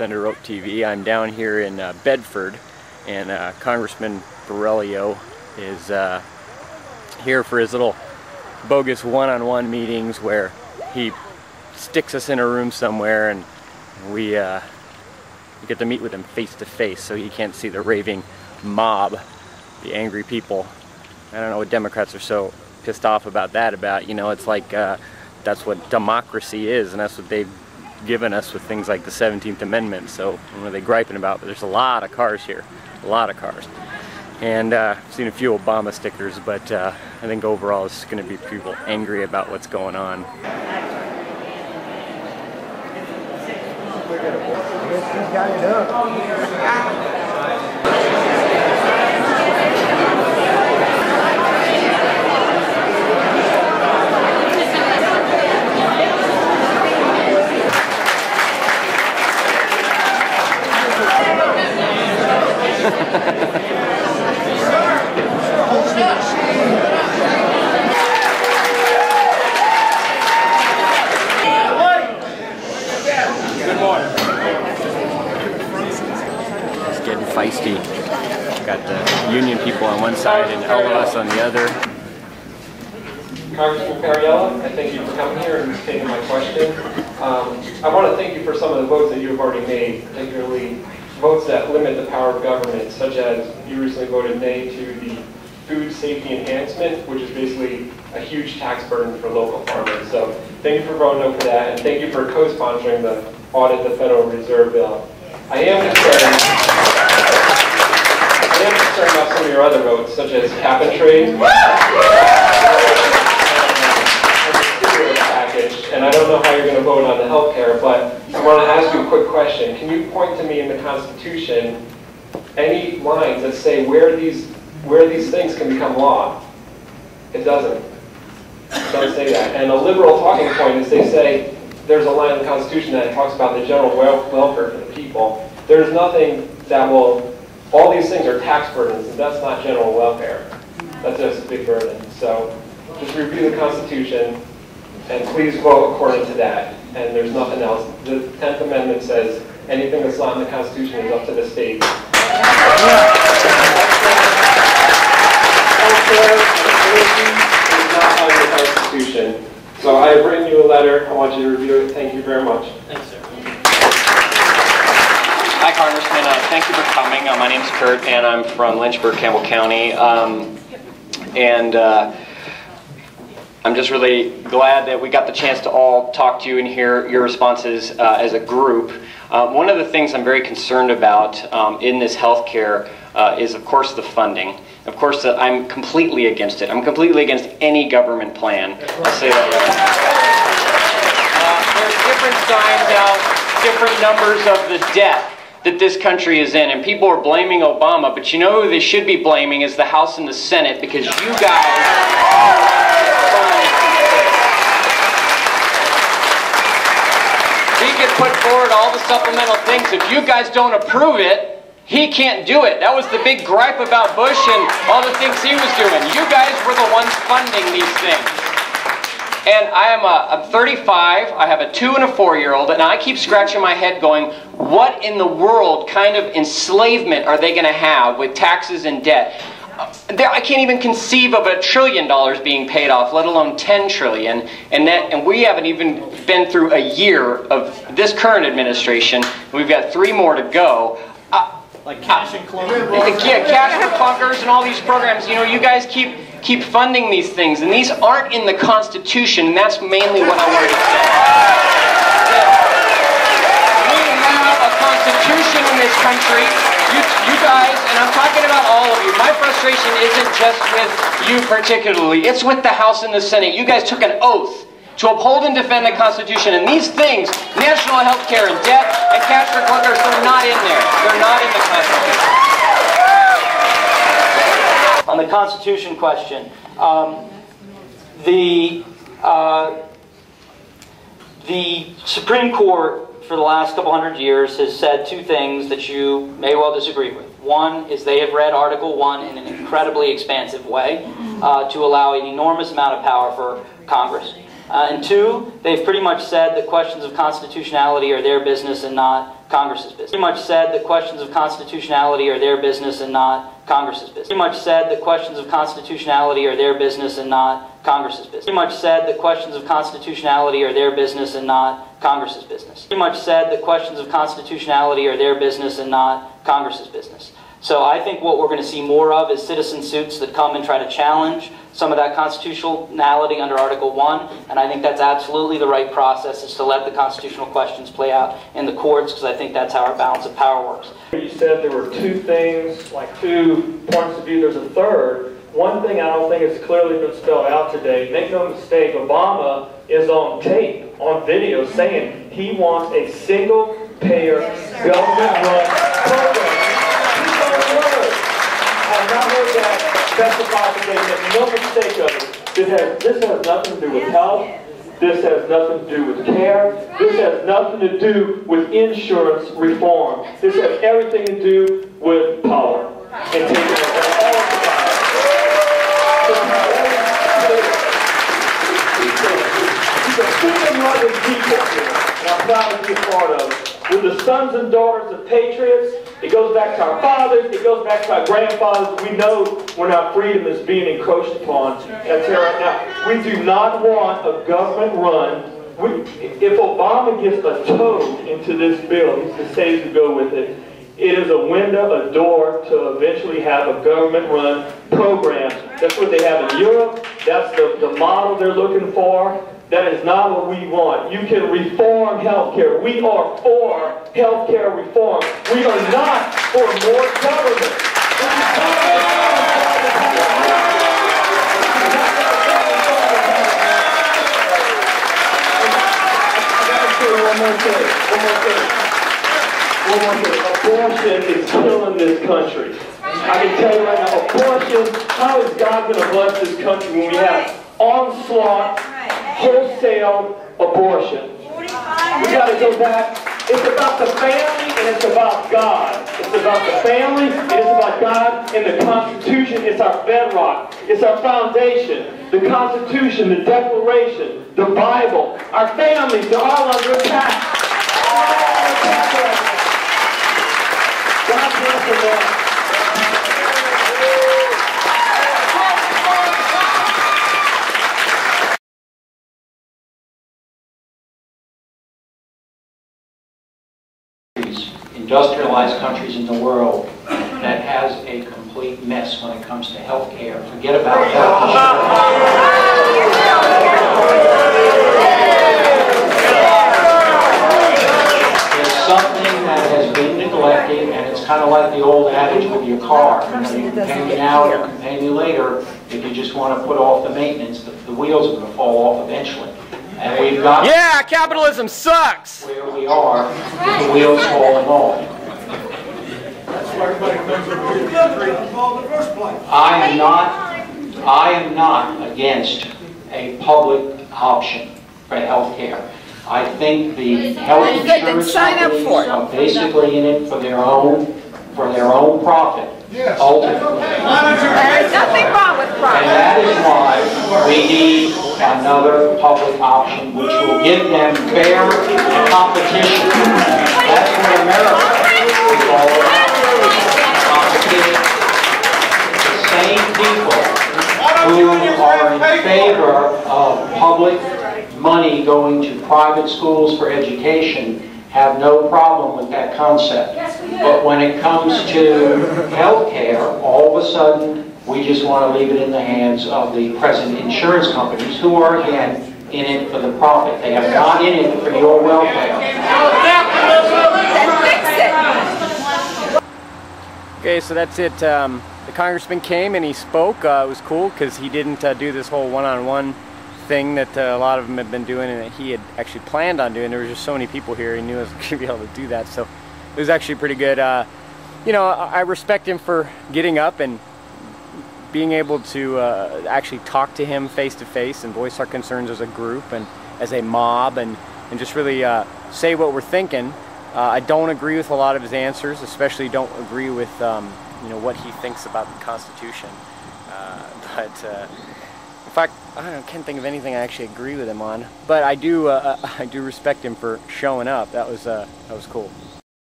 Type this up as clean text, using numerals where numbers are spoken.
SendARope TV. I'm down here in Bedford, and Congressman Periello is here for his little bogus one-on-one meetings where he sticks us in a room somewhere and we get to meet with him face to face, so he can't see the raving mob, the angry people. I don't know what Democrats are so pissed off about that about. You know, it's like that's what democracy is, and that's what they've given us with things like the 17th Amendment. So what are they griping about? But there's a lot of cars here, a lot of cars. And I've seen a few Obama stickers, but I think overall it's going to be people angry about what's going on. Good morning. It's getting feisty. Got the Union people on one side and all of us on the other. Congressman Periello, I thank you for coming here and taking my question. I want to thank you for some of the votes that you have already made, particularly votes that limit the power of government, such as you recently voted nay to the food safety enhancement, which is basically a huge tax burden for local farmers. So thank you for voting no for that, and thank you for co-sponsoring the audit the Federal Reserve bill. I am concerned about some of your other votes, such as cap and trade. And I don't know how you're going to vote on the health care, but I want to ask you a quick question. Can you point to me in the Constitution any lines that say where these things can become law? It doesn't. It doesn't say that. And a liberal talking point is they say there's a line in the Constitution that talks about the general welfare for the people. There's nothing that will, all these things are tax burdens, and that's not general welfare. That's just a big burden. So just review the Constitution, and please vote according to that. And there's nothing else. The 10th Amendment says anything that's not in the Constitution is up to the states. Healthcare is not under the Constitution. So I have written you a letter. I want you to review it. Thank you very much. Thanks, sir. Hi, Congressman. Thank you for coming. My name's Kurt, and I'm from Lynchburg, Campbell County. I'm just really glad that we got the chance to all talk to you and hear your responses as a group. One of the things I'm very concerned about in this healthcare is, of course, the funding. Of course, I'm completely against it. I'm completely against any government plan. I'll say that right. There's different signs out, different numbers of the debt that this country is in, and people are blaming Obama, but you know who they should be blaming is the House and the Senate, because you guys he could put forward all the supplemental things. If you guys don't approve it, he can't do it. That was the big gripe about Bush and all the things he was doing. You guys were the ones funding these things. And I'm 35, I have a 2- and a 4-year-old, and I keep scratching my head going, what in the world kind of enslavement are they going to have with taxes and debt? I can't even conceive of $1 trillion being paid off, let alone $10 trillion. And we haven't even been through a year of this current administration. We've got 3 more to go. Like cash and clunkers. Yeah, cash for clunkers and all these programs. You know, you guys keep funding these things, and these aren't in the Constitution, and that's mainly what I wanted to say. We have a Constitution in this country. You guys, and I'm talking about all of you, my frustration isn't just with you particularly, it's with the House and the Senate. You guys took an oath to uphold and defend the Constitution, and these things, national health care and debt and cash for clunkers, they're not in there. They're not in the Constitution. On the Constitution question, the Supreme Court for the last couple hundred years has said 2 things that you may well disagree with. One is they have read Article 1 in an incredibly expansive way to allow an enormous amount of power for Congress. And 2, they've pretty much said that questions of constitutionality are their business and not Congress's business. Pretty much said that questions of constitutionality are their business and not Congress's business. Pretty much said that questions of constitutionality are their business and not Congress's business. Pretty much said that questions of constitutionality are their business and not Congress's business. Pretty much said that questions of constitutionality are their business and not Congress's business. So I think what we're going to see more of is citizen suits that come and try to challenge some of that constitutionality under Article 1, and I think that's absolutely the right process, is to let the constitutional questions play out in the courts, because I think that's how our balance of power works. You said there were two things, like 2 points of view. There's a third. One thing I don't think has clearly been spelled out today. Make no mistake, Obama is on tape, on video, saying he wants a single-payer, government-run program. I have not heard that specified today. Make no mistake of it. This has nothing to do with health. This has nothing to do with care. This has nothing to do with insurance reform. This has everything to do with power. And taking all the people here, and I'm proud to be a part of it. We're the sons and daughters of patriots. It goes back to our fathers. It goes back to our grandfathers. We know when our freedom is being encroached upon. That's here right now. We do not want a government run. If Obama gets a toe into this bill, he says to go with it. It is a window, a door to eventually have a government-run program. That's what they have in Europe. That's the model they're looking for. That is not what we want. You can reform healthcare. We are for healthcare reform. We are not for more government. One more thing. Abortion is killing this country. I can tell you right now, abortion, how is God going to bless this country when we have onslaught, wholesale abortion? We got to go back. It's about the family and it's about God. It's about the family and it's about God and the Constitution. It's our bedrock. It's our foundation. The Constitution, the Declaration, the Bible. Our families are all under attack. God bless them all. Industrialized countries in the world that has a complete mess when it comes to health care. Forget about health insurance. It's something that has been neglected, and it's kind of like the old adage with your car. You know, you can pay me now, you can pay me later. If you just want to put off the maintenance, the wheels are going to fall off eventually. And we've got... Yeah, capitalism sucks! ...where we are, with the wheels falling off. I am not against a public option for health care. I think the health insurance companies are basically in it for their own profit. Yes. Ultimately. There is nothing wrong with profit. And that is why we need another public option which will give them fair competition. That's what America is all about. Competition. The same people who are in favor of public money going to private schools for education have no problem with that concept. But when it comes to health care, all of a sudden, we just want to leave it in the hands of the present insurance companies, who are, again, in it for the profit. They are not in it for your welfare. Okay, so that's it. The congressman came and he spoke. It was cool because he didn't do this whole one-on-one thing that a lot of them have been doing and that he had actually planned on doing. There were just so many people here, he knew I was going to be able to do that, so it was actually pretty good. You know, I respect him for getting up and being able to actually talk to him face to face and voice our concerns as a group and as a mob and just really say what we're thinking. I don't agree with a lot of his answers, especially don't agree with you know, what he thinks about the Constitution. But in fact, I can't think of anything I actually agree with him on. But I do respect him for showing up. That was cool.